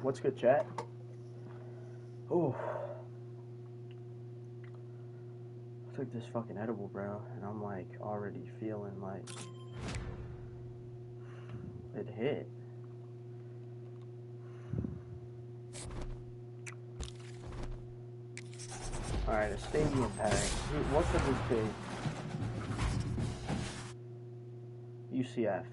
What's good, chat? Oh. I took this fucking edible, bro, and I'm like already feeling like it hit. Alright, a stadium pack. What could this be? UCF.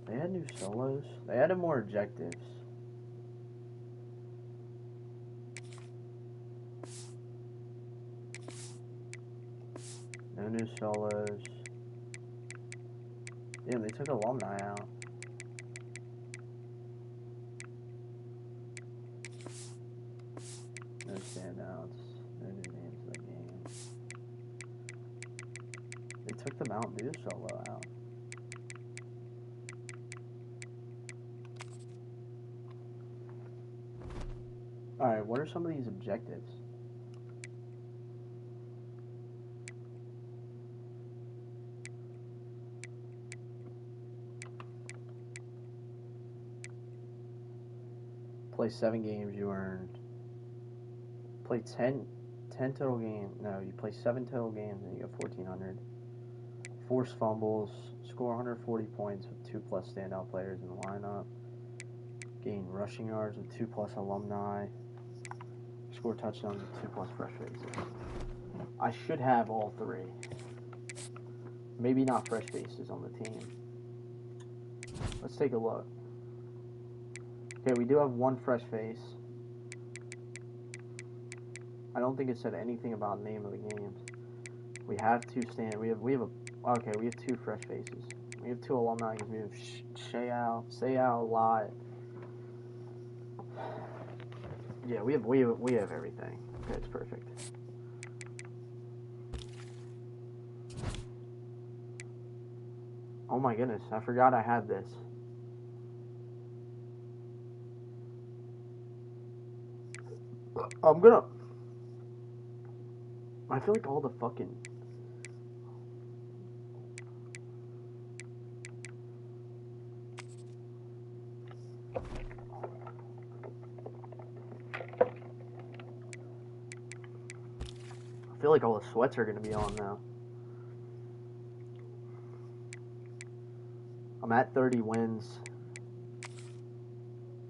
They had new solos. They added more objectives. No new solos. Yeah, they took alumni out. No standouts. No new names of the game. They took the Mountain Dew solo out. Alright, what are some of these objectives? Play 7 games, you earned. Play 10 total games. No, you play 7 total games and you get 1,400. Force fumbles. Score 140 points with 2+ standout players in the lineup. Gain rushing yards with 2+ alumni. Score touchdowns with 2+ fresh faces. I should have all 3. Maybe not fresh faces on the team. Let's take a look. Okay, we do have 1 fresh face. I don't think it said anything about name of the games. We have 2 we have 2 fresh faces. We have 2 alumni. We have Sayal, Lot. Yeah, we have everything. Okay, it's perfect. Oh my goodness, I forgot I had this. I feel like all the fucking... I feel like all the sweats are going to be on now. I'm at 30 wins.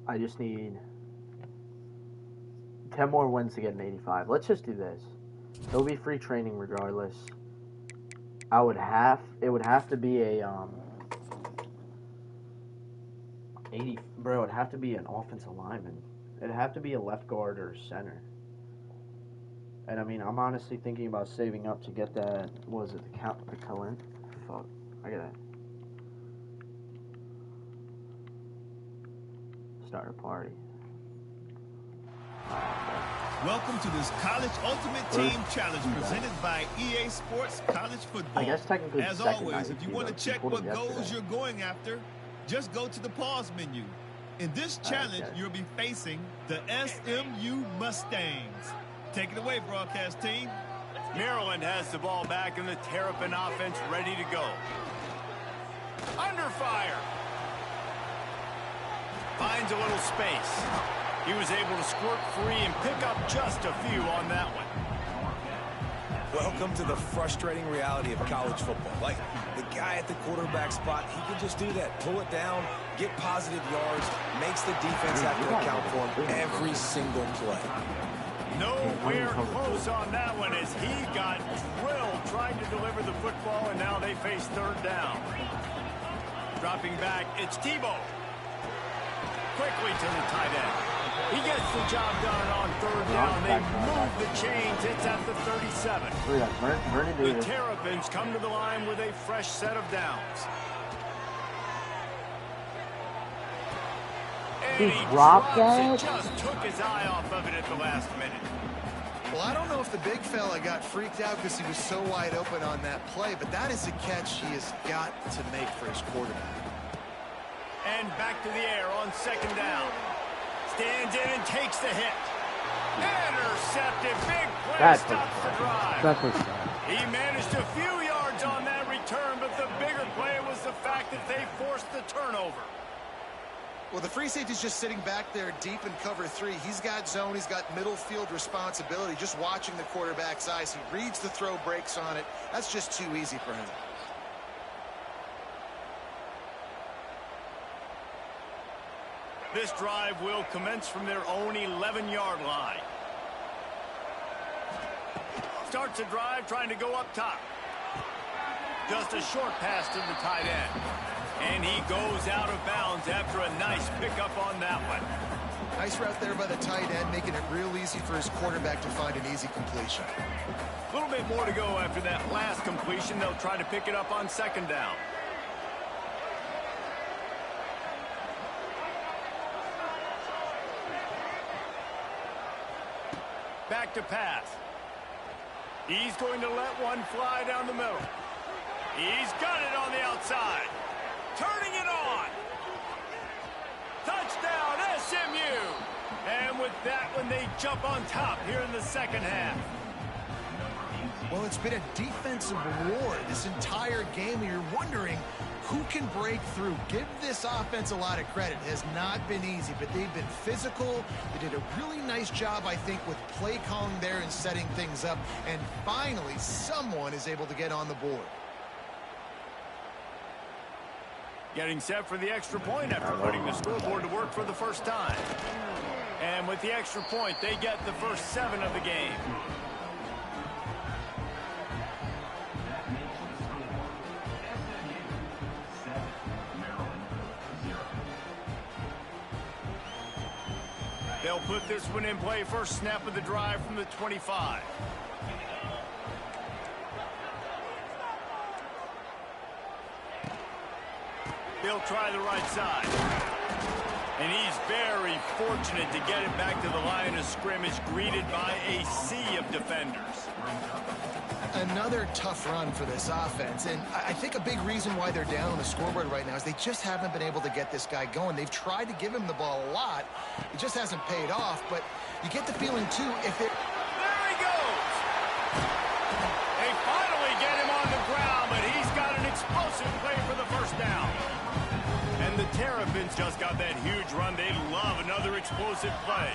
I just need 10 more wins to get an 85. Let's just do this. It'll be free training regardless. It would have to be a 80, bro, it'd have to be an offensive lineman. It'd have to be a left guard or center. And I mean, I'm honestly thinking about saving up to get that. What was it? The Cullen? Fuck. I gotta start a party. Welcome to this College Ultimate Team Challenge presented by EA Sports College Football. I guess technically as always, if you want to check what goals you're going after, just go to the pause menu. In this challenge, you'll be facing the SMU Mustangs. Take it away, broadcast team. Maryland has the ball back and the Terrapin offense ready to go. Under fire. Finds a little space. He was able to squirt free and pick up just a few on that one. Welcome to the frustrating reality of college football. Like, the guy at the quarterback spot, he can just do that. Pull it down, get positive yards, makes the defense have to account for him every single play. Nowhere close on that one as he got drilled trying to deliver the football, and now they face 3rd down. Dropping back, it's Tebow. Quickly to the tight end. He gets the job done on 3rd down. They move the chains. It's at the 37. The Terrapins come to the line with a fresh set of downs. And he dropped it. Just took his eye off of it at the last minute. Well, I don't know if the big fella got freaked out because he was so wide open on that play, but that is a catch he has got to make for his quarterback. And back to the air on 2nd down. Stands in and takes the hit. Intercepted. Big play stops the drive. He managed a few yards on that return, but the bigger play was the fact fact that they forced the turnover. Well, the free safety's just sitting back there deep in cover 3. He's got zone. He's got middle field responsibility. Just watching the quarterback's eyes. He reads the throw, breaks on it. That's just too easy for him. This drive will commence from their own 11-yard line. Starts a drive trying to go up top. Just a short pass to the tight end. And he goes out of bounds after a nice pickup on that one. Nice route there by the tight end, making it real easy for his quarterback to find an easy completion. A little bit more to go after that last completion. They'll try to pick it up on second down. Back to pass. He's going to let one fly down the middle. He's got it on the outside. Turning it on. Touchdown, SMU. And with that one, they jump on top here in the second half. Well, it's been a defensive war this entire game, and you're wondering who can break through. Give this offense a lot of credit. It has not been easy, but they've been physical. They did a really nice job, I think, with play calling there and setting things up. And finally, someone is able to get on the board. Getting set for the extra point after putting the scoreboard to work for the first time. And with the extra point, they get the first 7 of the game. They'll put this one in play. First snap of the drive from the 25. They'll try the right side. And he's very fortunate to get it back to the line of scrimmage, greeted by a sea of defenders. Another tough run for this offense, and I think a big reason why they're down on the scoreboard right now is they just haven't been able to get this guy going. They've tried to give him the ball a lot. It just hasn't paid off, but you get the feeling, too, if it... There he goes! They finally get him on the ground, but he's got an explosive play for the first down. And the Terrapins just got that huge run. They love another explosive play.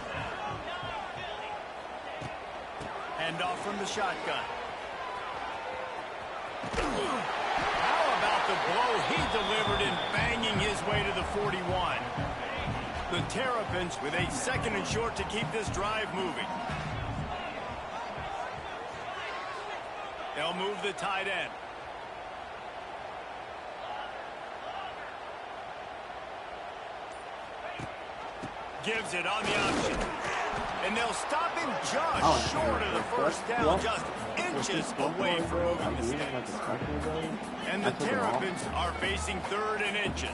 Hand off from the shotgun. How about the blow he delivered in banging his way to the 41? The Terrapins with a 2nd and short to keep this drive moving. They'll move the tight end. Gives it on the option. And they'll stop him just short of the first down, just inches away from moving the sticks. And the Terrapins are facing 3rd and inches.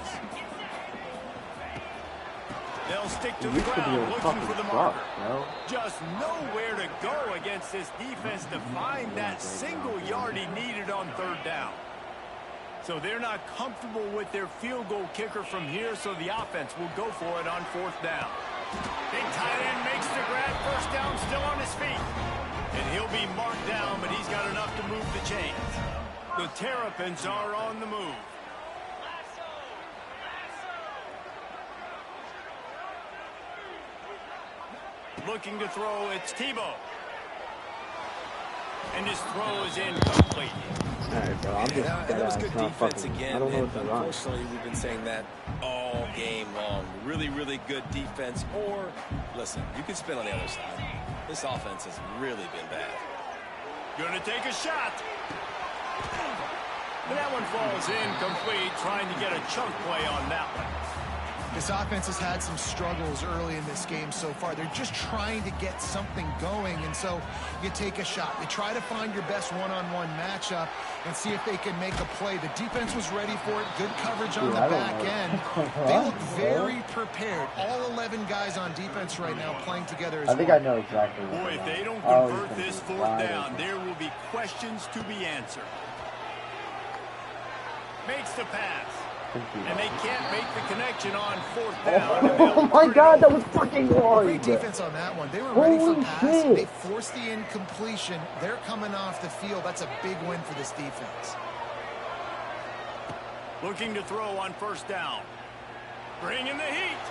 They'll stick to the ground looking for the marker. Just nowhere to go against this defense to find that single yard he needed on 3rd down. So they're not comfortable with their field goal kicker from here, so the offense will go for it on 4th down. Big tight end makes the grab. First down, still on his feet. And he'll be marked down, but he's got enough to move the chains. The Terrapins are on the move. Looking to throw, it's Tebow. And his throw is incomplete. Alright, bro, I'm just and that was good defense again. I don't know what to run. Unfortunately, we've been saying that all game long. Really, really good defense. Or, listen, you can spin on the other side. This offense has really been bad. Gonna take a shot. And that one falls incomplete, trying to get a chunk play on that one. This offense has had some struggles early in this game so far. They're just trying to get something going, and so you take a shot. You try to find your best one-on-one matchup and see if they can make a play. The defense was ready for it. Good coverage on the back end. They look very prepared. All 11 guys on defense right now playing together as I think I know exactly what. Boy, if they don't convert this 4th down, there will be questions to be answered. Makes the pass. And they can't make the connection on 4th down. Oh my God, that was fucking hard. Great defense on that one. They were ready for pass. They forced the incompletion. They're coming off the field. That's a big win for this defense. Looking to throw on first down. Bringing the heat.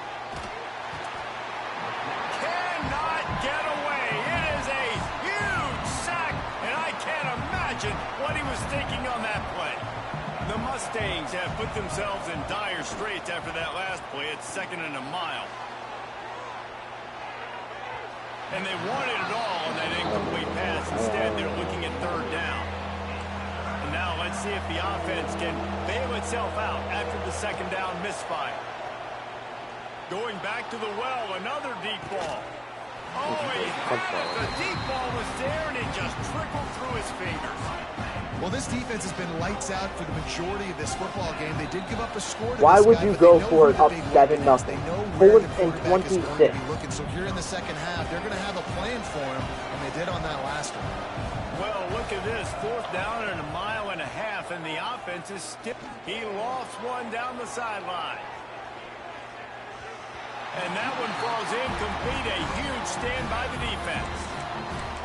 Cannot get away. It is a huge sack, and I can't imagine what he was thinking on that play. The Mustangs have put themselves in dire straits after that last play. It's 2nd and a mile. And they wanted it all on that incomplete pass. Instead, they're looking at 3rd down. And now let's see if the offense can bail itself out after the 2nd down misfire. Going back to the well, another deep ball. Oh, the deep ball was there, and it just trickled through his fingers. Well, this defense has been lights out for the majority of this football game. They did give up a score to Why this would guy, you but go they know for who it the up big 7-0? weapon is. They know where 4th the and quarterback is going to 26. be looking. So here in the second half, they're going to have a plan for him, and they did on that last one. Well, look at this. 4th down and a mile and a half, and the offense is still. He lost one down the sideline. And that one falls incomplete. A huge stand by the defense.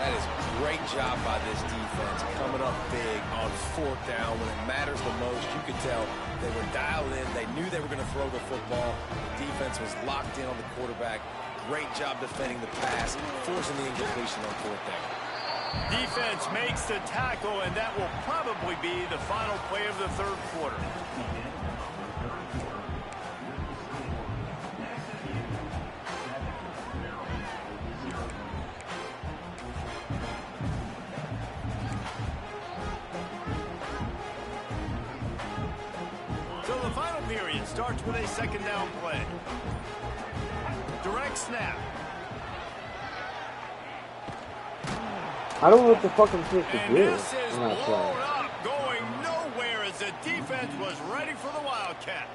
That is great job by this defense, coming up big on 4th down when it matters the most. You could tell they were dialed in. They knew they were going to throw the football. The defense was locked in on the quarterback. Great job defending the pass, forcing the incompletion on 4th down. Defense makes the tackle, and that will probably be the final play of the 3rd quarter. So the final period starts with a 2nd down play. Direct snap. I don't know what the fuck I'm supposed to And do this is in that play. blown up, going nowhere as the defense was ready for the Wildcat.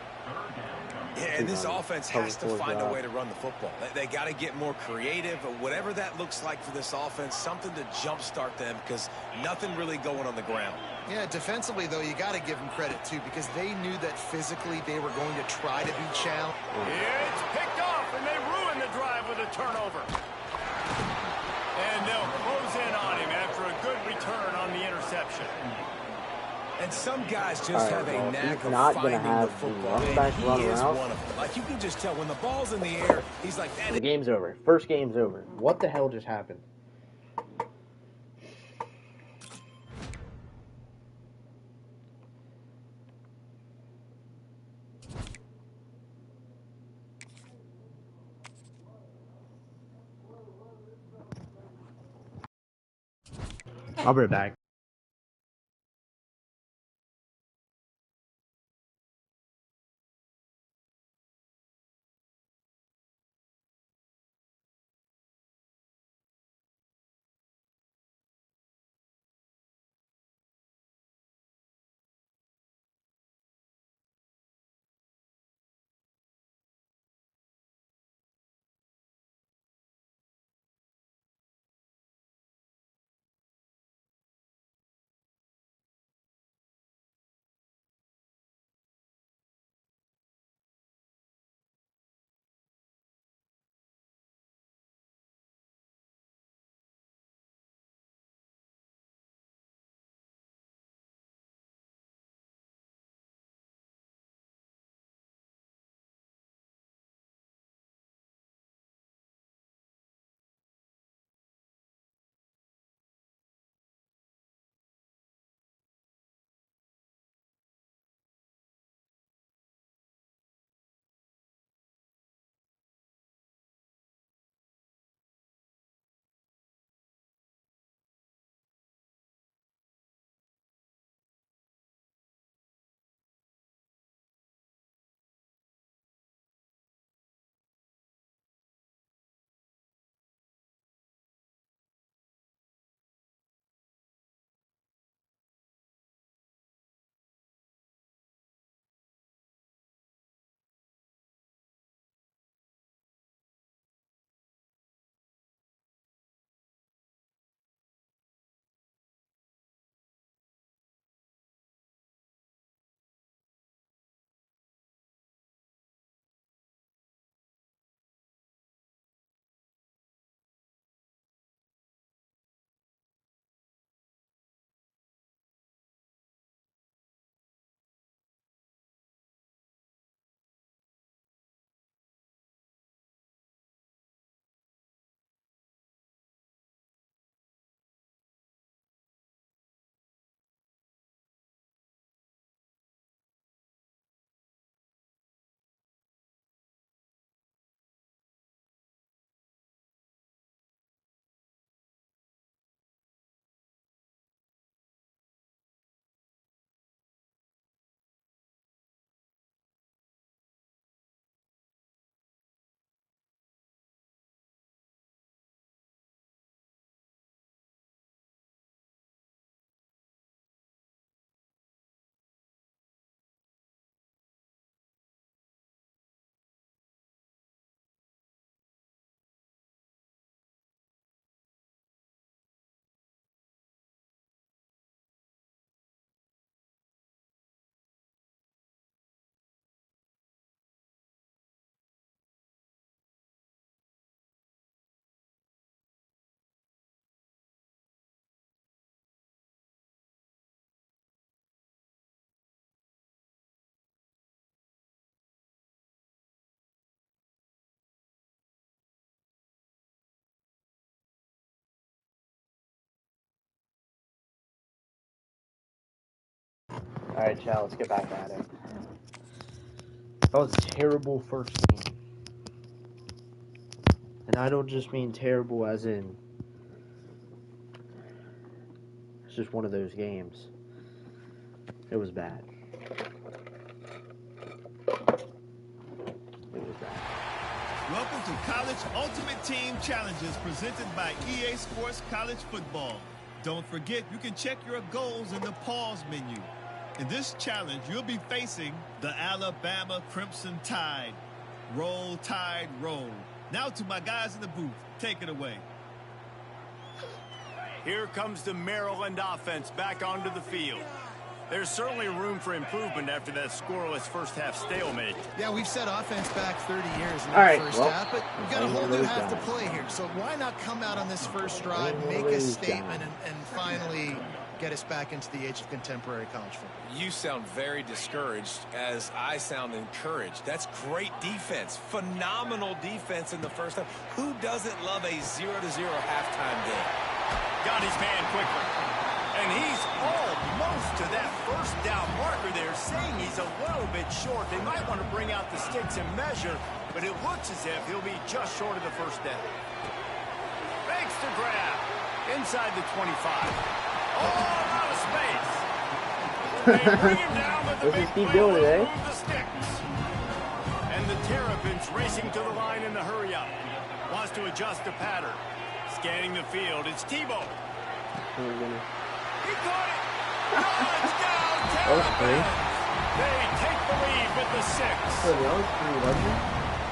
Yeah, and this offense has to find a way to run the football. They got to get more creative, or whatever that looks like for this offense, something to jumpstart them, because nothing really going on the ground. Yeah, defensively, though, you got to give them credit, too, because they knew that physically they were going to try to be challenged. It's picked off, and they ruin the drive with a turnover. And they'll close in on him after a good return on the interception. And some guys just have a knack of not finding gonna have the football, the running and back he run is route. one of them. Like, you can just tell when the ball's in the air, he's like, that The game's over. First game's over. What the hell just happened? I'll be right back. Alright, Chad, let's get back at it. That was a terrible first game. And I don't just mean terrible as in it's just one of those games. It was bad. It was bad. Welcome to College Ultimate Team Challenges presented by EA Sports College Football. Don't forget, you can check your goals in the pause menu. In this challenge, you'll be facing the Alabama Crimson Tide. Roll, Tide, roll. Now to my guys in the booth. Take it away. Here comes the Maryland offense back onto the field. There's certainly room for improvement after that scoreless first-half stalemate. Yeah, we've set offense back 30 years in the first half, but we've got a whole new half to play here. So why not come out on this first drive, make a statement, and finally get us back into the age of contemporary college football? You sound very discouraged as I sound encouraged. That's great defense. Phenomenal defense in the first half. Who doesn't love a 0-0 halftime game? Got his man quickly. And he's almost to that first down marker there, saying he's a little bit short. They might want to bring out the sticks and measure, but it looks as if he'll be just short of the first down. Makes the grab inside the 25. Oh, out of space. They bring him down, but the big play will remove the sticks. And the Terrapins racing to the line in the hurry-up. Wants to adjust the pattern. Scanning the field, it's Tebow. He caught it. Touchdown, Terrapins. They take the lead with the 6.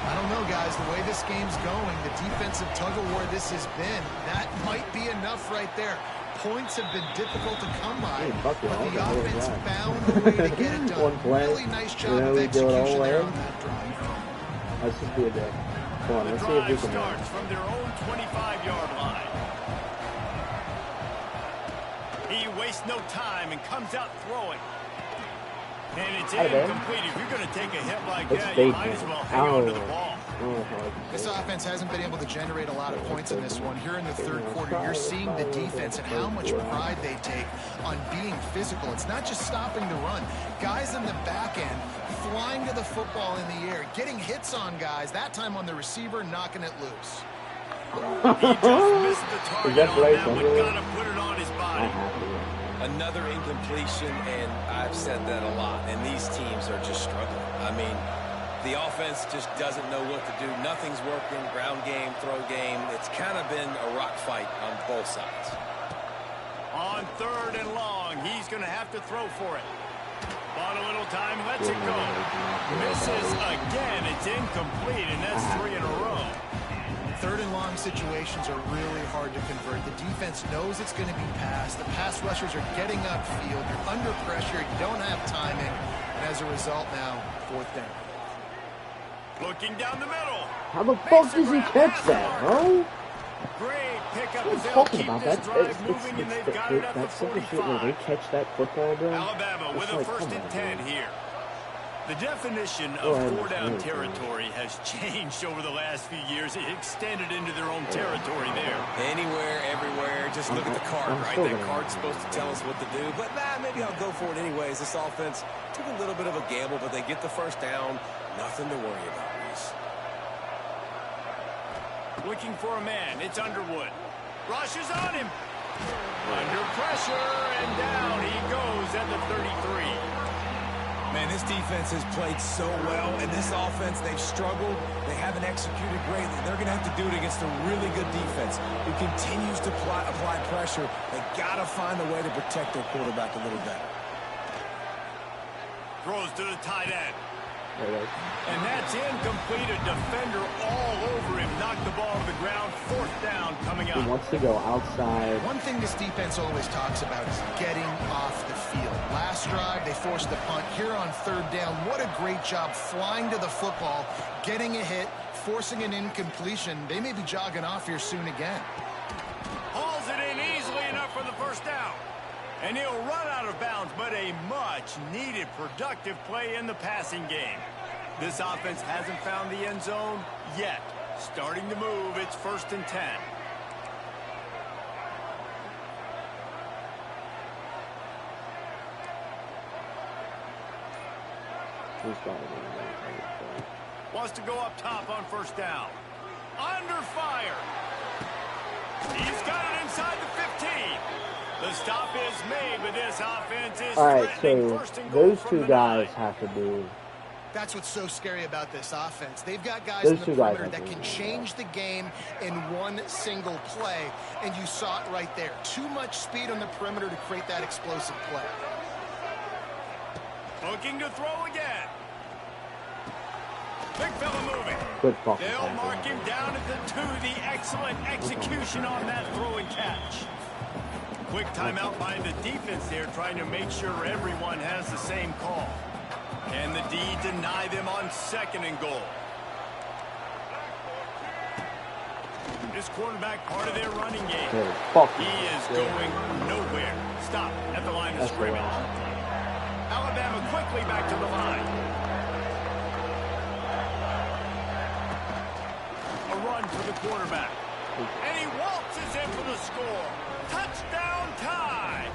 I don't know, guys. The way this game's going, the defensive tug-of-war this has been, that might be enough right there. Points have been difficult to come by, but the offense found a way to get it done. One play. Really nice job of execution there on that drive. Let's just do it there. Come on, let's see if we can starts from their own 25-yard line. He wastes no time and comes out throwing. And it's incomplete. If you're going to take a hit like that, you might as well hang on to the ball. This offense hasn't been able to generate a lot of points in this one. Here in the third quarter, you're seeing the defense and how much pride they take on being physical. It's not just stopping the run. Guys in the back end flying to the football in the air, getting hits on guys, that time on the receiver, knocking it loose. He just missed the target on that one. Got to put it on his body. Another incompletion, and I've said that a lot, and these teams are just struggling. I mean, the offense just doesn't know what to do. Nothing's working. Ground game, throw game. It's kind of been a rock fight on both sides. On 3rd and long, he's going to have to throw for it. Bought a little time, lets it go. Misses again. It's incomplete, and that's 3 in a row. 3rd and long situations are really hard to convert. The defense knows it's going to be passed. The pass rushers are getting upfield. You're under pressure. You don't have timing. And as a result now, 4th down. Looking down the middle. How the fuck does he catch that, bro? Great pickup. What are you talking about? That's simple shit where they catch that football, bro. Alabama with a 1st and 10 here. The definition of 4-down territory has changed over the last few years. It extended into their own territory there. Anywhere, everywhere. Just look at the card, right? That card's supposed to tell us what to do. But maybe I'll go for it anyways. This offense took a little bit of a gamble, but they get the first down. Nothing to worry about, Reese. Looking for a man. It's Underwood. Rushes on him. Under pressure, and down he goes at the 33. Man, this defense has played so well, and this offense, they've struggled. They haven't executed greatly. They're going to have to do it against a really good defense who continues to apply pressure. They got to find a way to protect their quarterback a little better. Throws to the tight end. And that's incomplete. A defender all over him. Knocked the ball to the ground. 4th down coming up. He wants to go outside. One thing this defense always talks about is getting off the field. Last drive, they forced the punt. Here on 3rd down, what a great job flying to the football, getting a hit, forcing an incompletion. They may be jogging off here soon again. Hauls it in easily enough for the 1st down. And he'll run out of bounds, but a much-needed productive play in the passing game. This offense hasn't found the end zone yet. Starting to move, it's 1st and 10. He's got it. Wants to go up top on first down. Under fire. He's got it inside the 15. The stop is made, but this offense is threatening first and goal those from two the guys 9. have to be. That's what's so scary about this offense. They've got guys Those in the two guys perimeter that have can to change the game in one single play, and you saw it right there. Too much speed on the perimeter to create that explosive play. Looking to throw again. Big fella moving. Good fucking They'll tackle. mark him down at the 2. The excellent execution on that throw and catch. Quick timeout by the defense there, trying to make sure everyone has the same call. And the D deny them on 2nd and goal. This quarterback part of their running game. He is going nowhere. Stop at the line of scrimmage. Alabama quickly back to the line. A run for the quarterback. And he waltzes in for the score. Touchdown tie.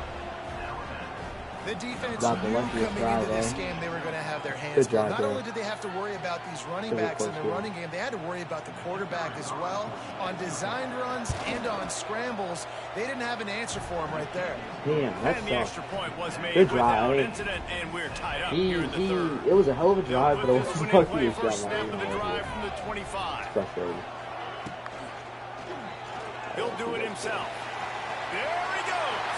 The defense Not the knew luckiest coming drive, into this eh? game they were going to have their hands Good full. job, Not Joe. only did they have to worry about these running Really backs in close the game. running game, they had to worry about the quarterback as well. On designed runs and on scrambles, they didn't have an answer for him right there. Damn, that And the sucks. extra point was made Good without drive. incident, and we're tied up here in the third. It was a hell of a drive, but They'll it put was this one in lucky play he first got snap of the my drive from the 25. frustrating. He'll do it himself. There he goes.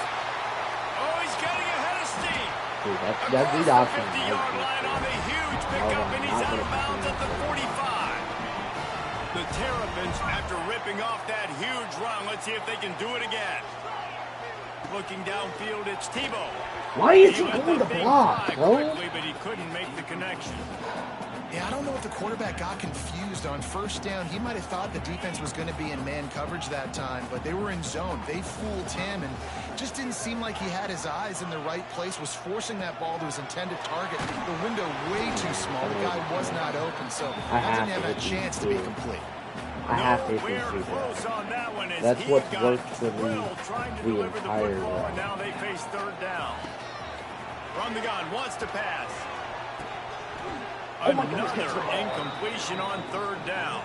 Oh, he's getting ahead of steam. Dude, that Across lead the option. 50-yard line on a huge pickup, and he's out of bounds at the 45. The Terrapins, after ripping off that huge run, let's see if they can do it again. Looking downfield, it's Tebow. Why is he let going the to big block, fly bro? quickly, but he couldn't make the connection. Yeah, I don't know if the quarterback got confused on first down. He might have thought the defense was going to be in man coverage that time, but they were in zone. They fooled him and just didn't seem like he had his eyes in the right place, was forcing that ball to his intended target. The window way too small. The guy was not open, so that didn't have a chance to be complete. I have to Nowhere see close that. on that one as That's he what's got worked for drilled trying to the deliver the entire football, run. and now they face 3rd down. From the gun, wants to pass. Another incompletion on 3rd down.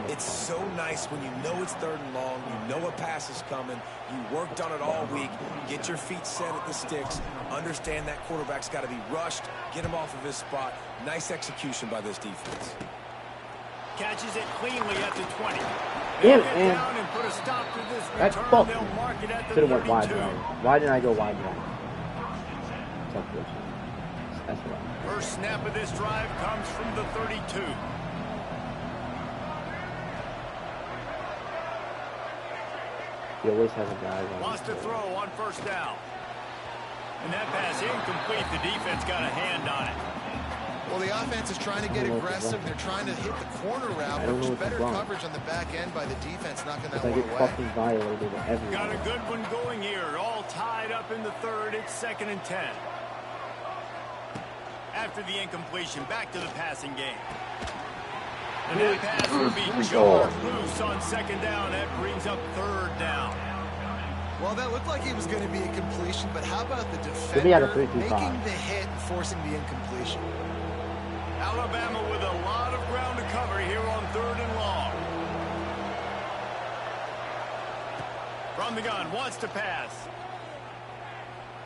It's so nice when you know it's 3rd and long, you know a pass is coming, you worked on it all week, get your feet set at the sticks, understand that quarterback's got to be rushed, get him off of his spot. Nice execution by this defense. Catches it cleanly at the 20. Damn They'll it, get man. down and put a stop to this That's return. fucking. They'll mark it at the Should have went wide 32. right. Why didn't I go wide right? Tough question. That's right. First snap of this drive comes from the 32. He always has a guy. Wants to throw on first down. And that pass incomplete. The defense got a hand on it. Well, the offense is trying to get aggressive. They're trying to hit the corner route, but there's better coverage on the back end by the defense, knocking that I one get away. fucking violated everywhere. Got a good one going here. All tied up in the 3rd. It's 2nd and 10. After the incompletion, back to the passing game. And that pass will be jarred loose on 2nd down. That brings up 3rd down. Well, that looked like it was going to be a completion, but how about the Maybe had a defender 3-2-5. making the hit and forcing the incompletion? Alabama with a lot of ground to cover here on 3rd and long. From the gun, wants to pass.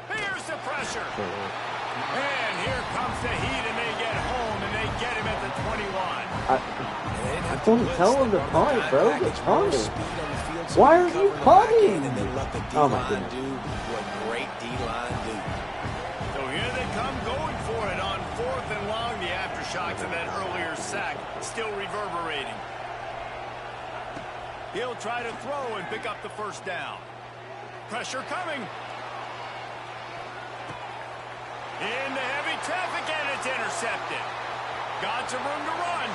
Here's the pressure. And here comes the heat, and they get home, and they get him at the 21. I told him, tell him to punt, bro. Get punted. Why are you punting? Oh my goodness. Do what great D-line do. So here they come going for it on 4th and long. The aftershocks of that earlier sack still reverberating. He'll try to throw and pick up the first down. Pressure coming. Into heavy traffic, and it's intercepted. Got some room to run.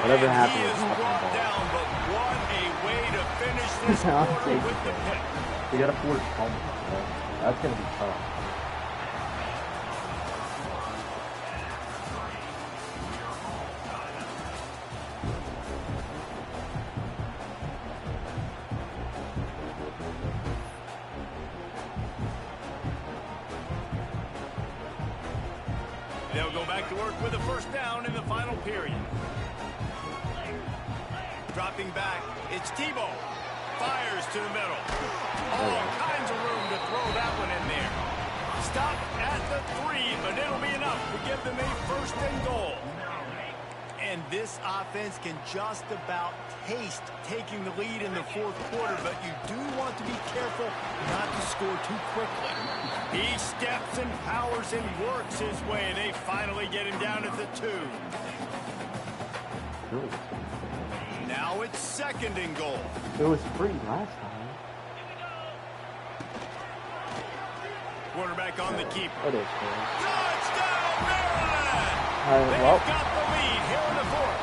Whatever And happened he was is happening. brought down, but what a way to finish this I'll quarter take with the it. pick. We got a force fumble, bro. That's gonna be tough. They'll go back to work with a first down in the final period. Dropping back, it's Tebow. Fires to the middle. All kinds of room to throw that one in there. Stop at the 3, but it'll be enough to give them a first and goal. And this offense can just about taste taking the lead in the fourth quarter, but you do want to be careful not to score too quickly. He steps and powers and works his way. They finally get him down at the 2. Now it's second and goal. It was free last time. Quarterback on the keeper. It is free. Touchdown, Maryland! Well, They've got the lead here in the fourth.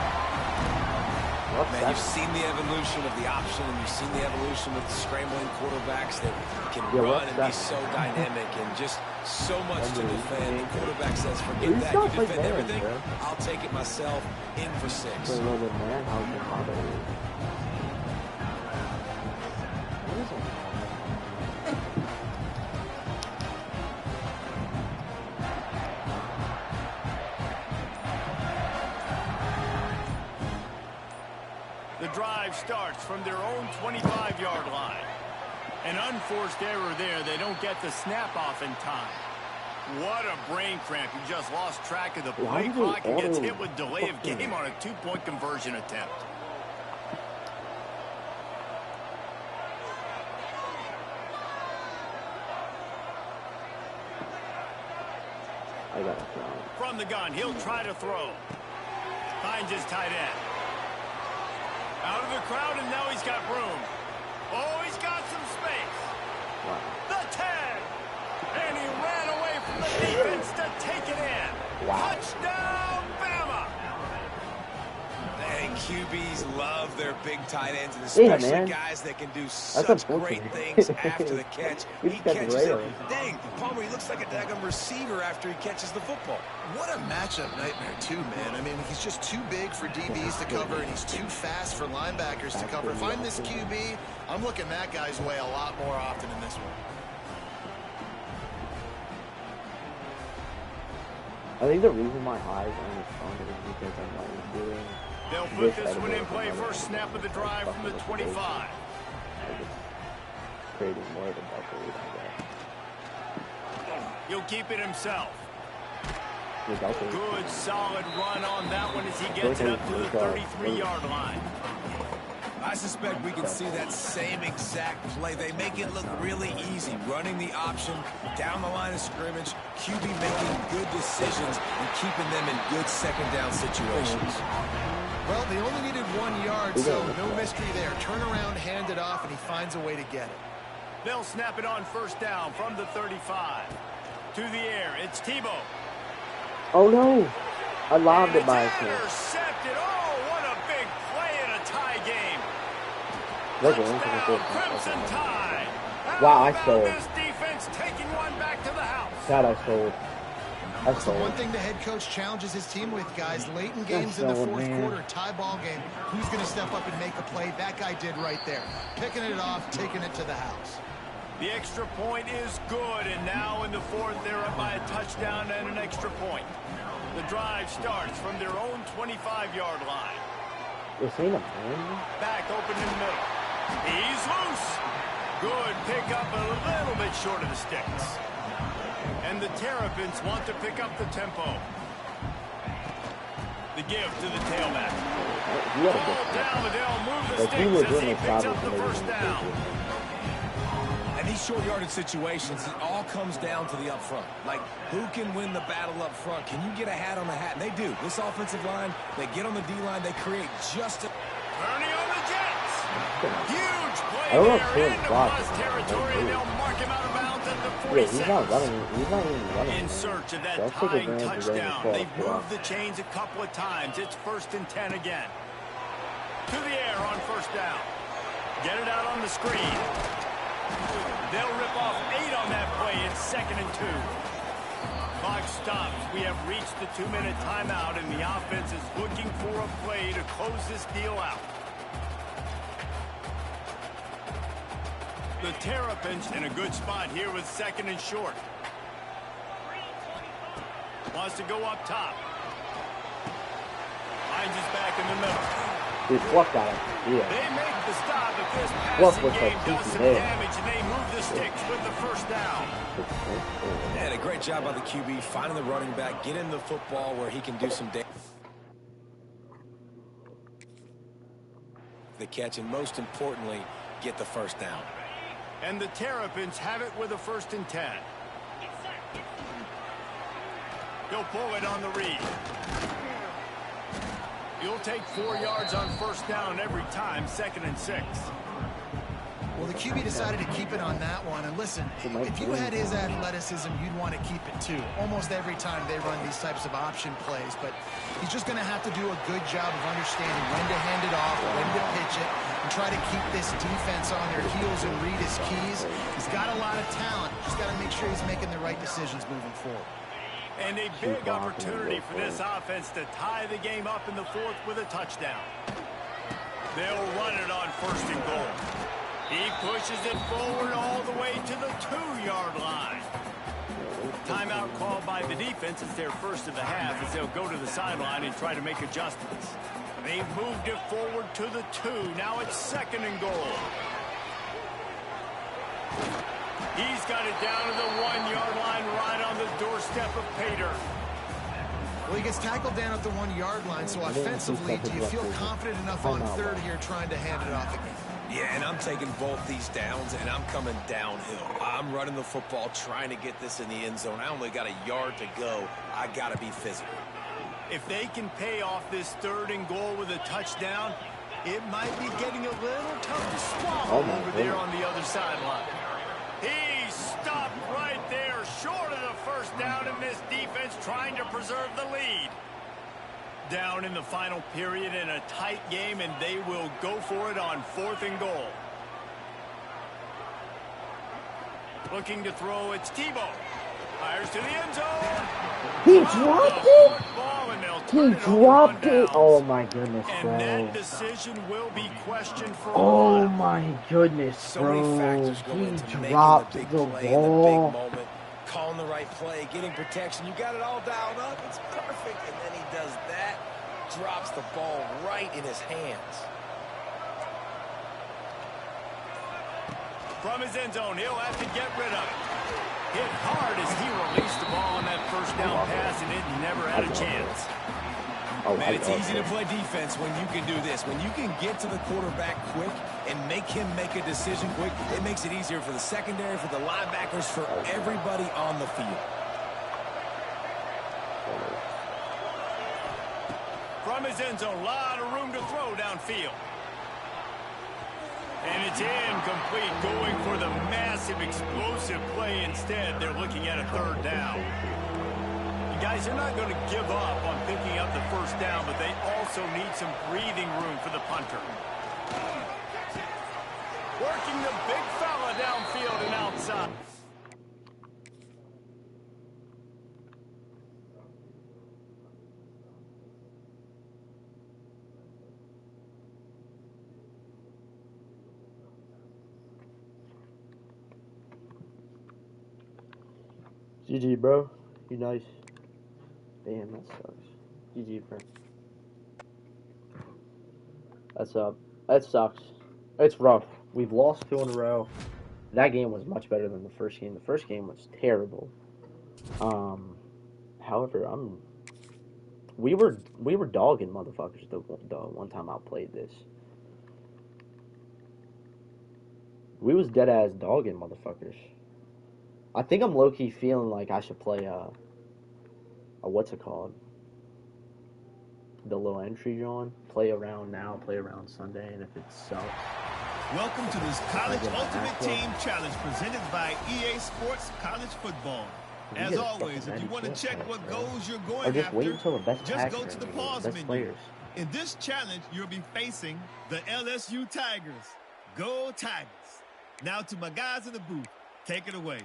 Man, you've seen the evolution of the option, and you've seen the evolution with the scrambling quarterbacks that can run and be so dynamic and just so much to defend. The quarterback says, forget that, you defend everything, I'll take it myself, in for 6. Play a little bit man, how you bother you? What is it? The drive starts from their own 25-yard line. An unforced error there. They don't get the snap off in time. What a brain cramp. You just lost track of the play clock and gets hit with delay of game on a 2-point conversion attempt. I got it. From the gun, he'll try to throw. Finds his tight end. Out of the crowd, and now he's got room. Oh, he's got some space. Wow. The 10. And he ran away from the defense to take it in. Wow. Touchdown, Bama. And QBs love their big tight ends, and especially guys that can do such great things after the catch. He catches it. Dang, Palmer, he looks like a daggum receiver after he catches the football. What a matchup nightmare, too, man. I mean, he's just too big for DBs to cover, and he's too fast for linebackers to cover. If I'm this QB, I'm looking that guy's way a lot more often in this one. I think the reason my eyes are responding is because I'm like doing. They'll put this one in play. First snap of the drive from the 25. Creating more of a buffer lead, I guess. He'll keep it himself. Good solid run on that one as he gets it up to the 33-yard line. I suspect we can see that same exact play. They make it look really easy, running the option down the line of scrimmage, QB making good decisions and keeping them in good second down situations. Well, they only needed 1 yard, so no mystery there. Turn around, hand it off, and he finds a way to get it. They'll snap it on first down from the 35. To the air, it's Tebow. Oh, no. I lobbed it by him. Intercepted. Oh, what a big play in a tie game. Touchdown, Crimson Tide. Wow, I sold. This defense taking one back to the house. God, I sold. That's the one thing the head coach challenges his team with, guys. Late in games in the fourth quarter, tie ball game, who's going to step up and make the play? That guy did right there. Picking it off, taking it to the house. The extra point is good, and now in the fourth, they're up by a touchdown and an extra point. The drive starts from their own 25-yard line. Is he in a man? Back open in the middle. He's loose. Good pickup, a little bit short of the sticks. And the Terrapins want to pick up the tempo. The give to the tailback. Ball down, but they'll move the sticks as he picks up the first down. And these short yardage situations, it all comes down to the up front. Like, who can win the battle up front? Can you get a hat on the hat? And they do. This offensive line, they get on the D-line, they create just a... Ernie on the Jets. Huge play there into plus territory, and they'll mark him out of bounds at the 46. Yeah, he's not even running. In search of that tying touchdown. They've moved the chains a couple of times. It's 1st and 10 again. To the air on first down. Get it out on the screen. They'll rip off 8 on that play. It's 2nd and 2. Clock stops. We have reached the 2-minute timeout, and the offense is looking for a play to close this deal out. The Terrapins in a good spot here with 2nd and short. Wants to go up top. Finds his back in the middle. Dude, Fluff got it. Yeah. They make the stop, but this Fluff passing was game like does some there. damage, and they move the sticks with the first down. And a great job by the QB finding the running back, getting the football where he can do some damage. The catch, and most importantly, get the first down. And the Terrapins have it with a 1st and 10. He'll pull it on the read. He'll take 4 yards on 1st down every time, 2nd and 6. Well, the QB decided to keep it on that one. And listen, if you had his athleticism, you'd want to keep it too. Almost every time they run these types of option plays. But he's just going to have to do a good job of understanding when to hand it off, when to pitch it, and try to keep this defense on their heels and read his keys. He's got a lot of talent. Just got to make sure he's making the right decisions moving forward. And a big opportunity for this offense to tie the game up in the 4th with a touchdown. They'll run it on 1st and goal. He pushes it forward all the way to the 2-yard line. Timeout called by the defense. It's their first of the half as they'll go to the sideline and try to make adjustments. They've moved it forward to the 2. Now it's 2nd and goal. He's got it down to the 1-yard line right on the doorstep of Pater. Well, he gets tackled down at the 1-yard line, so offensively, do you feel confident enough on 3rd here trying to hand it off again? Yeah, and I'm taking both these downs, and I'm coming downhill. I'm running the football, trying to get this in the end zone. I only got a yard to go. I got to be physical. If they can pay off this 3rd and goal with a touchdown, it might be getting a little tough to swallow over there on the other sideline. He stopped right there, short of the 1st down, and this defense trying to preserve the lead. Down in the final period in a tight game, and they will go for it on 4th and goal. Looking to throw, it's Tebow. Fires to the end zone. He dropped it? He dropped it? Oh my goodness, bro. And that decision will be questioned for a Oh while. my goodness, So many bro. factors go He into making the dropped big the play in the big ball. moment, calling the right play, getting protection. You got it all dialed up. It's perfect. And then he does that, drops the ball right in his hands. From his end zone, he'll have to get rid of it. Hit hard as he released the ball on that 1st down pass, and it never had a chance. Oh, Man, it's easy to play defense when you can do this. When you can get to the quarterback quick and make him make a decision quick, it makes it easier for the secondary, for the linebackers, for everybody on the field. From his end zone, a lot of room to throw downfield. And it's incomplete, going for the massive, explosive play instead. They're looking at a 3rd down. And guys, they're not going to give up on picking up the 1st down, but they also need some breathing room for the punter. Working the big fella downfield and outside. GG, bro. You nice. Damn, that sucks. GG, bro. That's up. That sucks. It's rough. We've lost 2 in a row. That game was much better than the first game. The first game was terrible. However, we were dogging motherfuckers the one time I played this. We was dead ass dogging motherfuckers. I think I'm low-key feeling like I should play a what's it called? The little entry John. Play around now, play around Sunday, and if it sucks. Welcome to this College Ultimate Team Challenge presented by EA Sports College Football. As always, if you want to check what goals you're going or just after, wait until the best just go to the pause menu. Players. In this challenge, you'll be facing the LSU Tigers. Go Tigers. Now to my guys in the booth. Take it away.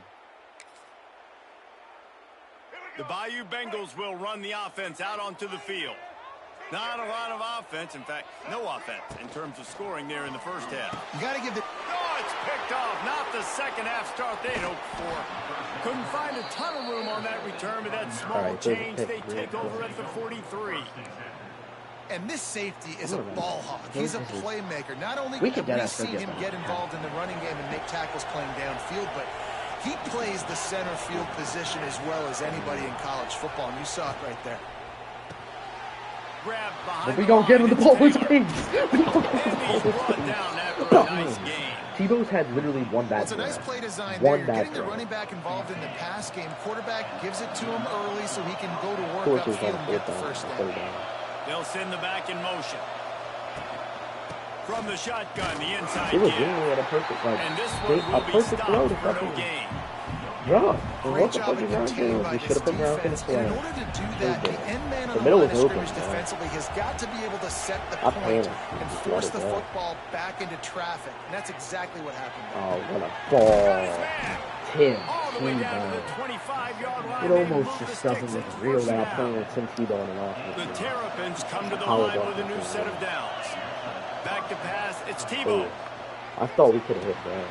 The Bayou Bengals will run the offense out onto the field. Not a lot of offense. In fact, no offense in terms of scoring there in the first half. You got to give the... Oh, it's picked off. Not the second half start they'd hoped for. Couldn't find a ton of room on that return, but that small change, they take over at the 43. And this safety is a ball hawk. He's a playmaker. Not only we have we seen him get involved in the running game and make tackles playing downfield, but he plays the center field position as well as anybody in college football, and you saw it right there. We gonna get him the ball with Kings. We gonna get him the ball with Kings. Tebow's had literally one bad It's a nice play design there. You're getting the running back involved in the pass game. Quarterback gives it to him early so he can go to work upfield and get the first down. They'll send the back in motion. From the shotgun, the inside it was really at a perfect, like, and this one will be stopped for no gain. Bro, great job of contained by this defense. And in order to do that, the end man on the line of scrimmage defensively has got to be able to set the point and force the football back into traffic. And that's exactly what happened. Oh, what a ball. Tim Tebow. It almost just doesn't look real that playing with Tim Tebow in an offense. The Terrapins come to the line with a new set of downs. Back to pass, it's Tebow. I thought we could have hit that.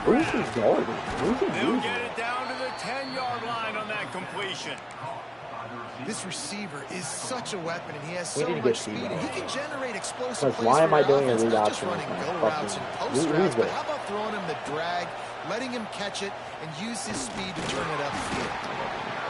Who's he guarding? They'll get it down to the 10-yard line on that completion. This receiver is such a weapon, and he has so much speed, and he can generate explosive plays. Why am I doing a read not option? just running go routes and post routes, but how about throwing him the drag, letting him catch it, and use his speed to turn it upfield?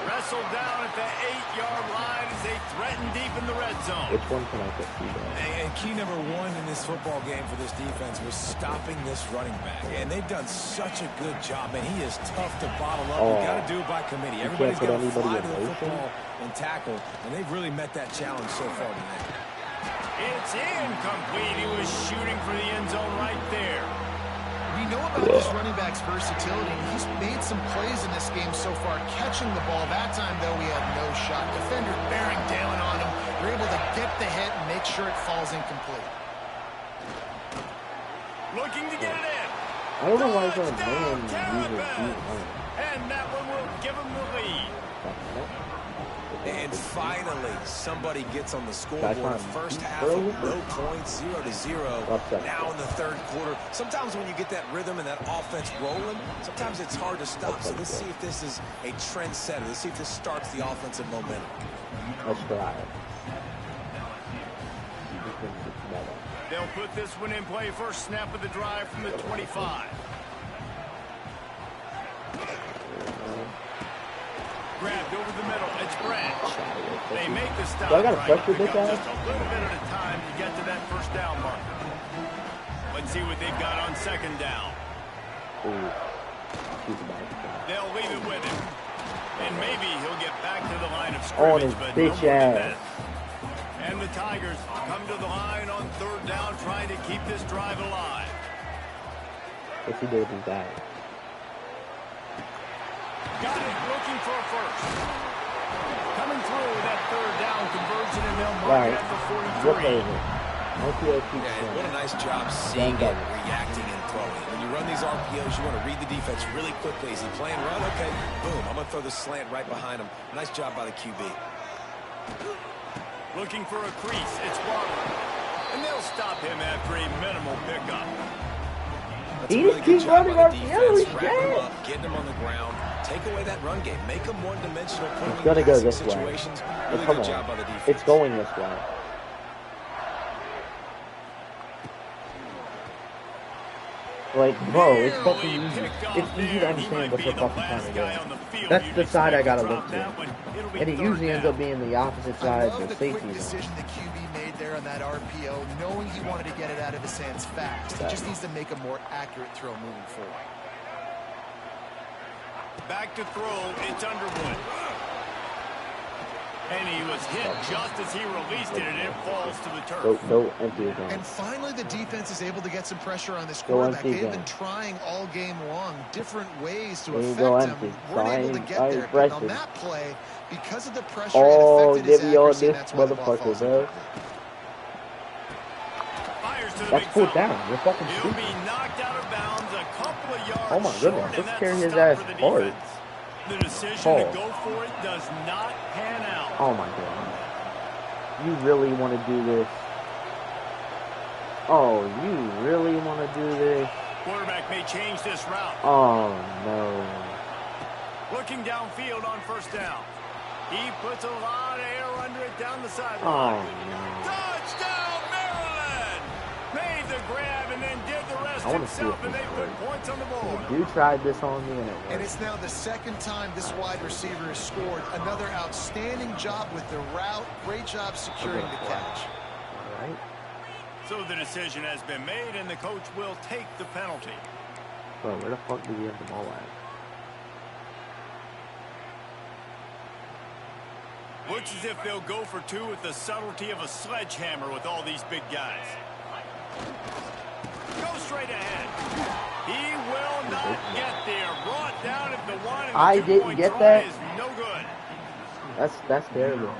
Wrestled down at the 8-yard line as they threaten deep in the red zone. Which one can I get Tebow? And key number one in this football game for this defense was stopping this running back. And they've done such a good job, and he is tough to bottle up. You got to do it by committee. Everybody's got to fly to the football and tackle, and they've really met that challenge so far tonight. It's incomplete. He was shooting for the end zone right there. We know about this running back's versatility. He's made some plays in this game so far, catching the ball. That time, though, he had no shot. Defender bearing down on him. They're able to get the hit and make sure it falls incomplete. Looking to get it in. I don't know why he's on a man using and that one will give him the lead. And finally, somebody gets on the scoreboard. First half of no points, 0-0. Now in the third quarter. Sometimes when you get that rhythm and that offense rolling, sometimes it's hard to stop. So let's see if this is a trendsetter. Let's see if this starts the offensive momentum. Let's try it. They'll put this one in play. First snap of the drive from the 25. Grabbed over the middle. It's Branch. They make the stop. I got to pressure this guy. Just a little bit at a time to get to that first down marker. Let's see what they've got on second down. They'll leave it with him. And maybe he'll get back to the line of scrimmage, but no more than that. And the Tigers come to the line on third down, trying to keep this drive alive. What's he doing with that? Got it, looking for a first. Coming through that third down conversion, and they'll mark it at the 43. What a nice job seeing it, reacting, and throwing. When you run these RPOs, you want to read the defense really quickly. Is he playing run? Okay, boom. I'm going to throw the slant right behind him. Nice job by the QB. Looking for a crease. It's Waddle. And they'll stop him after a minimal pickup. He just keeps running RPOs. Getting him on the ground. Take away that run game. Make them one-dimensional. It's going to go this way. Really good job by the defense. It's going this way. Like, bro, it's fucking easy. It's easy to understand what they're fucking trying to do. That's the side I gotta look to. And it usually ends up being the opposite side of the safety. Decision the QB made there on that RPO, knowing he wanted to get it out of his hands fast. He just needs to make a more accurate throw moving forward. Back to throw, it's Underwood. And he was hit just as he released it, and it falls to the turf. Go empty again. And finally, the defense is able to get some pressure on this quarterback. They've been trying all game long, different ways to affect him. Weren't able to get there. But on that play, because of the pressure, it affected his accuracy, and that's why the ball falls out. That's fourth down. You're fucking stupid. He'll be knocked out of bounds a couple of yards. Oh my goodness, let's carry his ass hard. The decision to go for it does not pan out. Oh my god. You really want to do this? Oh, you really want to do this? Quarterback may change this route. Oh, no. Looking downfield on first down. He puts a lot of air under it down the Oh, sideline. no. Touchdown, Maryland! Made the grab and then did the rest I want to see himself, if and they this put works. points on the board. You tried this on me, and it worked. And it's now the second time this wide receiver has scored. Another outstanding job with the route. Great job securing the catch. All right. So the decision has been made, and the coach will take the penalty. Bro, where the fuck do we have the ball at? Looks as if they'll go for two with the subtlety of a sledgehammer with all these big guys. Go straight ahead. He will not get there. Brought down at the one, and the I didn't two-point get try that. is no good. That's terrible.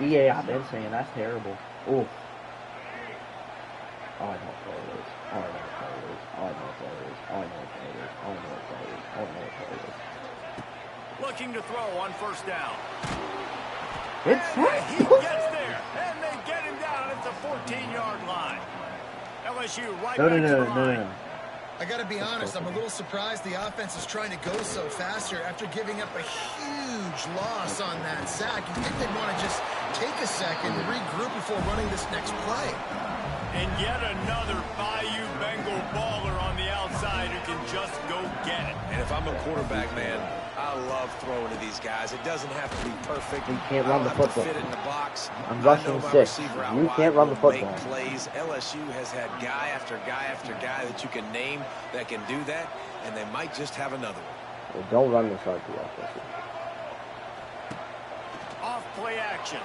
EA, I've been saying that's terrible. Oh. Oh, I know what play it is. Oh, I know what play it is. Oh, I know what play it is. Oh, I know what play it is. Oh, I know what play it is. Oh, I know what play it is. Looking to throw on first down. It's And he gets there, and they get him down at the 14-yard line. LSU right back to the line. I got to be honest, I'm a little surprised the offense is trying to go so fast here after giving up a huge loss on that sack. You think they'd want to just take a second and regroup before running this next play. And yet another Bayou Bengal baller on the outside who can just go get it. And if I'm a quarterback, man, I love throwing to these guys. It doesn't have to be perfect. You can't I run don't the have football. to fit it in the box. I'm I rushing know my 6. receiver out You wide can't run the will football. Make plays. LSU has had guy after guy after guy that you can name that can do that, and they might just have another one. Well, don't run this RPF. Off play action.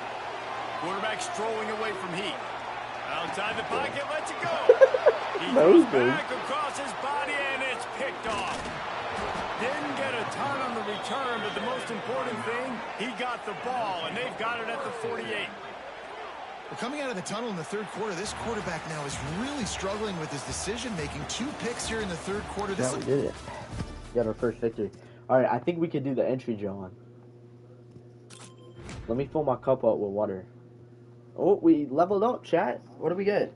Quarterback strolling away from Heat. Outside the pocket, lets it go. He goes back across his body, and it's picked off. Didn't get a ton on the return, but the most important thing, he got the ball, and they've got it at the 48. Well, coming out of the tunnel in the third quarter, this quarterback now is really struggling with his decision-making. 2 picks here in the third quarter. Yeah, we did it. Got our first victory. All right, I think we could do the entry, John. Let me fill my cup up with water. Oh, we leveled up, chat. What do we get?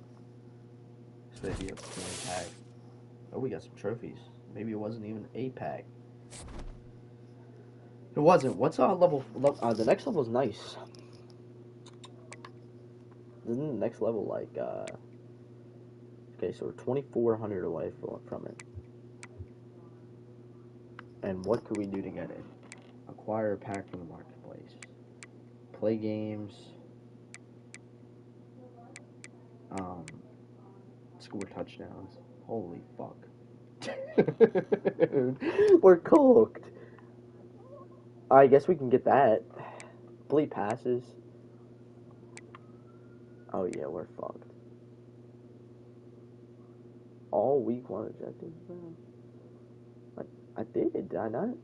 Maybe a pack. Oh, we got some trophies. Maybe it wasn't even a pack. It wasn't. What's our level? The next level is nice. Isn't the next level like? Okay, so we're 2,400 away from it. And what could we do to get it? Acquire a pack from the marketplace. Play games. Score touchdowns. Holy fuck. We're cooked. I guess we can get that. Complete passes. Oh yeah, we're fucked. All week 1 objectives, man. I did I not?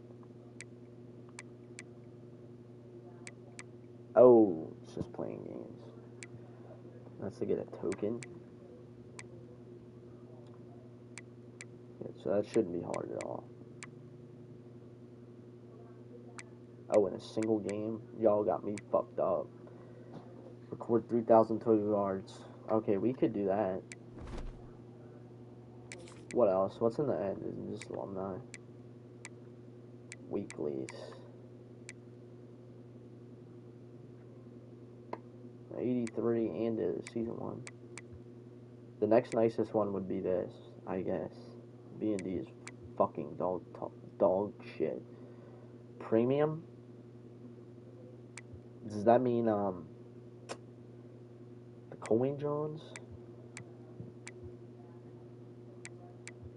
Oh, it's just playing games. That's to get a token. Yeah, so that shouldn't be hard at all. Oh, in a single game? Y'all got me fucked up. Record 3,000 total yards. Okay, we could do that. What else? What's in the end? Is it just alumni? Weeklies. 83 and season 1. The next nicest one would be this, I guess. B&D is fucking dog shit. Premium? Does that mean the coin Johns?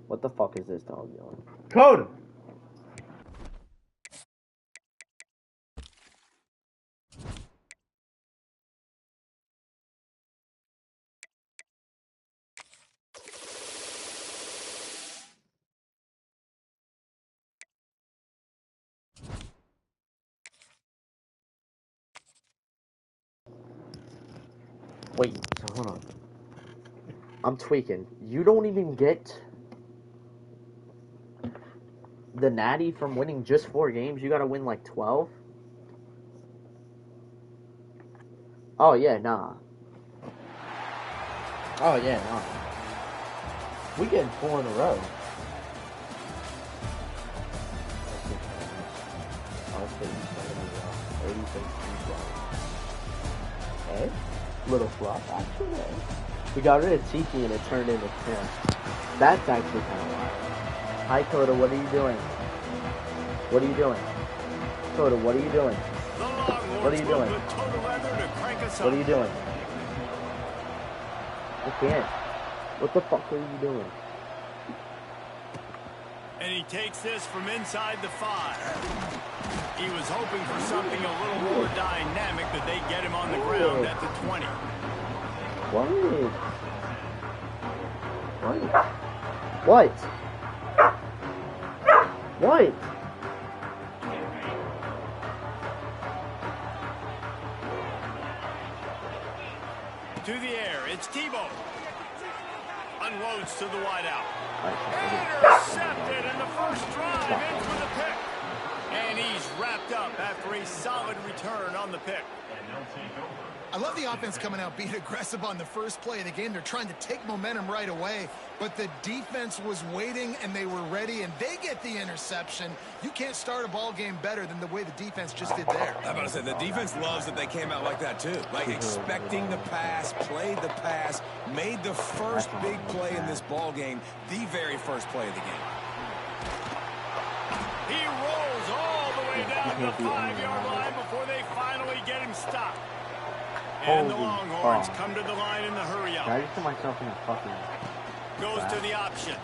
What the fuck is this dog doing? Code! Wait, so hold on. I'm tweaking. You don't even get the natty from winning just 4 games? You gotta win like 12? Oh yeah, nah. Oh yeah, nah. We getting 4 in a row. Okay. Little flop, actually. We got rid of Tiki and it turned into 10. That's actually kind of wild. Hi, Coda, what are you doing? What are you doing? Coda, what are you doing? What are you doing? What are you doing? I can't. What the fuck are you doing? And he takes this from inside the 5. He was hoping for something a little more dynamic, that they get him on the ground at the 20. What? What? To the air, it's Tebow. Unloads to the wideout. Intercepted, and the first drive ends with a pick. And he's wrapped up after a solid return on the pick. I love the offense coming out being aggressive on the first play of the game. They're trying to take momentum right away, but the defense was waiting and they were ready, and they get the interception. You can't start a ball game better than the way the defense just did there. I'm about to say, the defense loves that they came out like that too. Like expecting the pass, played the pass, made the first big play in this ball game, the very first play of the game. He rolls all the way down the 5-yard line before they finally get him stopped. And the Longhorns come to the line in the hurry-up. I just put myself in a fucking... Goes to the option.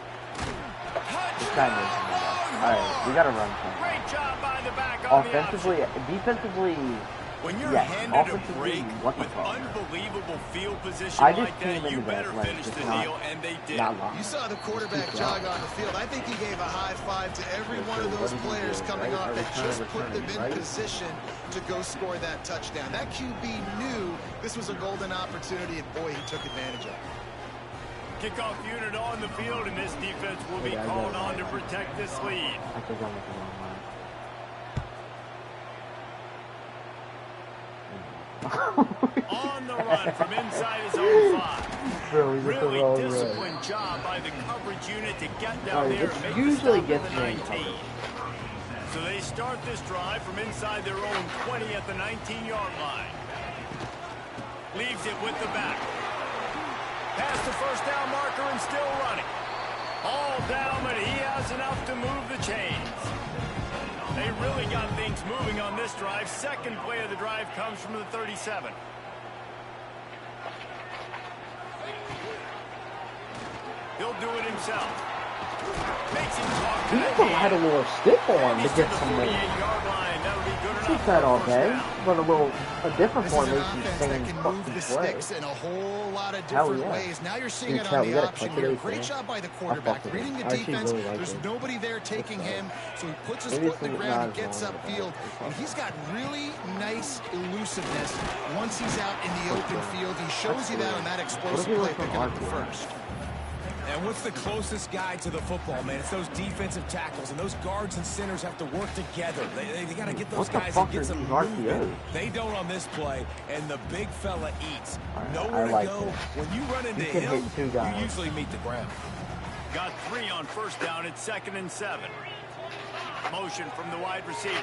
Alright, we gotta run something. Great job by the back on offensively, the option. Defensively, when you're yes. handed a break with unbelievable field position like that, you better finish the deal, and they did. You saw the quarterback jog on the field. I think he gave a high five to every one of those players coming off that just put them in position to go score that touchdown. That QB knew this was a golden opportunity, and boy, he took advantage of it. Kickoff unit on the field, and this defense will be called on to protect this lead. On the run from inside his own 5. Really disciplined job by the coverage unit to get down there and make the stop at the 19. So they start this drive from inside their own 20 at the 19-yard line. Leaves it with the back. Past the first down marker and still running. All down, but he has enough to move the chains. They really got things moving on this drive. Second play of the drive comes from the 37. He'll do it himself. Makes him talk to People had a little stiff on to get some more. Keep that all day, but a different formation, same fucking play. In a whole lot of different ways. Now you're seeing it on the option here. Great job by the quarterback. Reading the defense, there's nobody there taking him, so he puts his foot in the ground and gets upfield. And he's got really nice elusiveness once he's out in the open field. He shows you that on that explosive play picking up the first. And what's the closest guy to the football, man? It's those defensive tackles, and those guards and centers have to work together. They got to get those guys and get some movement. They don't on this play, and the big fella eats. Nowhere to go. When you run into him, you usually meet the ground. Got 3 on first down. It's 2nd and 7. Motion from the wide receiver.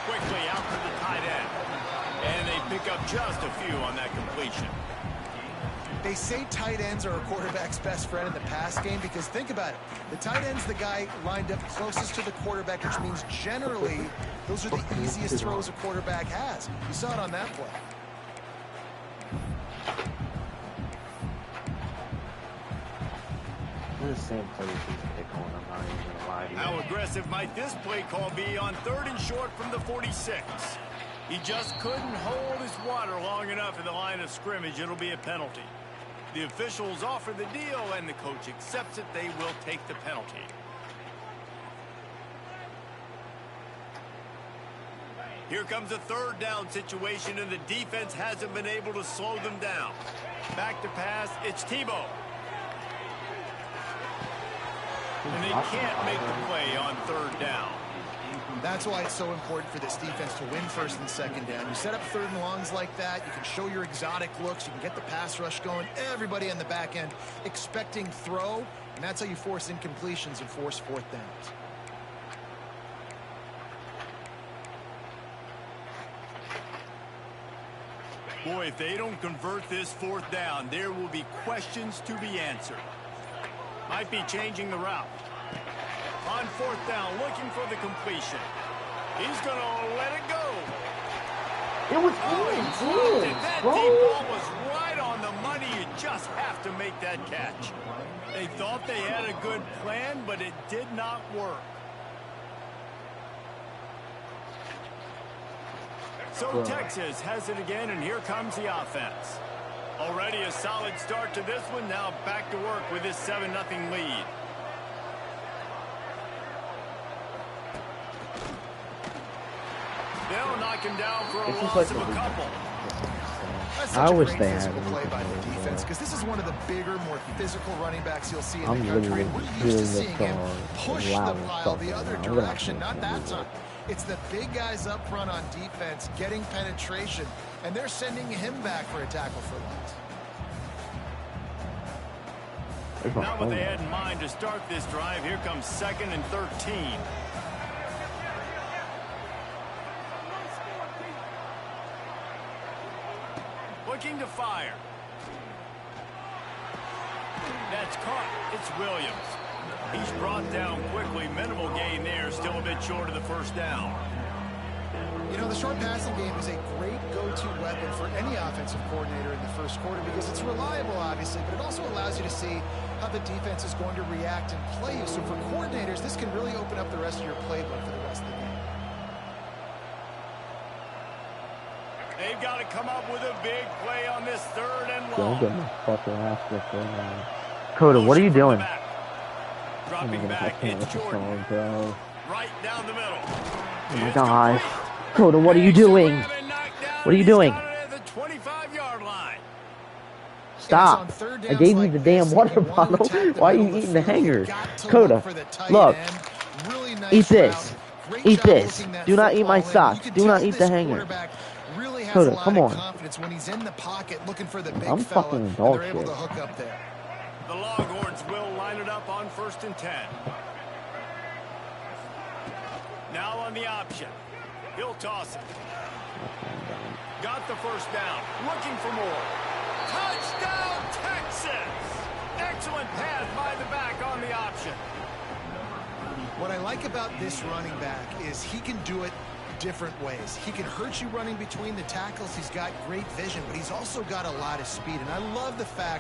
Quickly out to the tight end. And they pick up just a few on that completion. They say tight ends are a quarterback's best friend in the pass game because think about it. The tight end's the guy lined up closest to the quarterback, which means generally those are the easiest throws a quarterback has. You saw it on that play. The same play I'm not even gonna lie to you. How aggressive might this play call be on 3rd and short from the 46? He just couldn't hold his water long enough in the line of scrimmage. It'll be a penalty. The officials offer the deal, and the coach accepts it. They will take the penalty. Here comes a 3rd down situation, and the defense hasn't been able to slow them down. Back to pass. It's Tebow. And they can't make the play on 3rd down. That's why it's so important for this defense to win first and second down. You set up third and longs like that. You can show your exotic looks. You can get the pass rush going. Everybody on the back end expecting throw. And that's how you force incompletions and force fourth downs. Boy, if they don't convert this fourth down, there will be questions to be answered. Might be changing the route. On fourth down, looking for the completion. He's going to let it go. It was good. That deep ball was right on the money. You just have to make that catch. They thought they had a good plan, but it did not work. So Texas has it again, and here comes the offense. Already a solid start to this one. Now back to work with this 7-0 lead. They'll knock him down for a loss of a couple. I wish they had a play by the defense, because this is one of the bigger, more physical running backs you'll see in the country. And we're used to seeing him push the pile the other direction, not that time. It's the big guys up front on defense getting penetration, and they're sending him back for a tackle for loss. Not what they had in mind to start this drive. Here comes 2nd and 13. Looking to fire. That's caught. It's Williams. He's brought down quickly. Minimal gain there. Still a bit short of the first down. You know, the short passing game is a great go-to weapon for any offensive coordinator in the first quarter because it's reliable, obviously, but it also allows you to see how the defense is going to react and play you. So for coordinators, this can really open up the rest of your playbook for the rest of the game. They've got to come up with a big play on this 3rd and long. Don't get my fucking ass whipped in there. Coda, what are you doing? Dropping back, it's Jordan. Bro. Right down the middle. Oh my gosh. Coda, what are you doing? What are you doing? Stop. I gave you the damn water bottle. Why are you eating the hanger? Coda, look. Eat this. Eat this. Do not eat my socks. Do not eat the hanger. Coda, come on. When he's in the pocket looking for the big I'm fucking dog shit. to hook up there. The Longhorns will line it up on 1st and 10. Now on the option. He'll toss it. Got the first down. Looking for more. Touchdown, Texas! Excellent pass by the back on the option. What I like about this running back is he can do it different ways. He can hurt you running between the tackles. He's got great vision, but he's also got a lot of speed. And I love the fact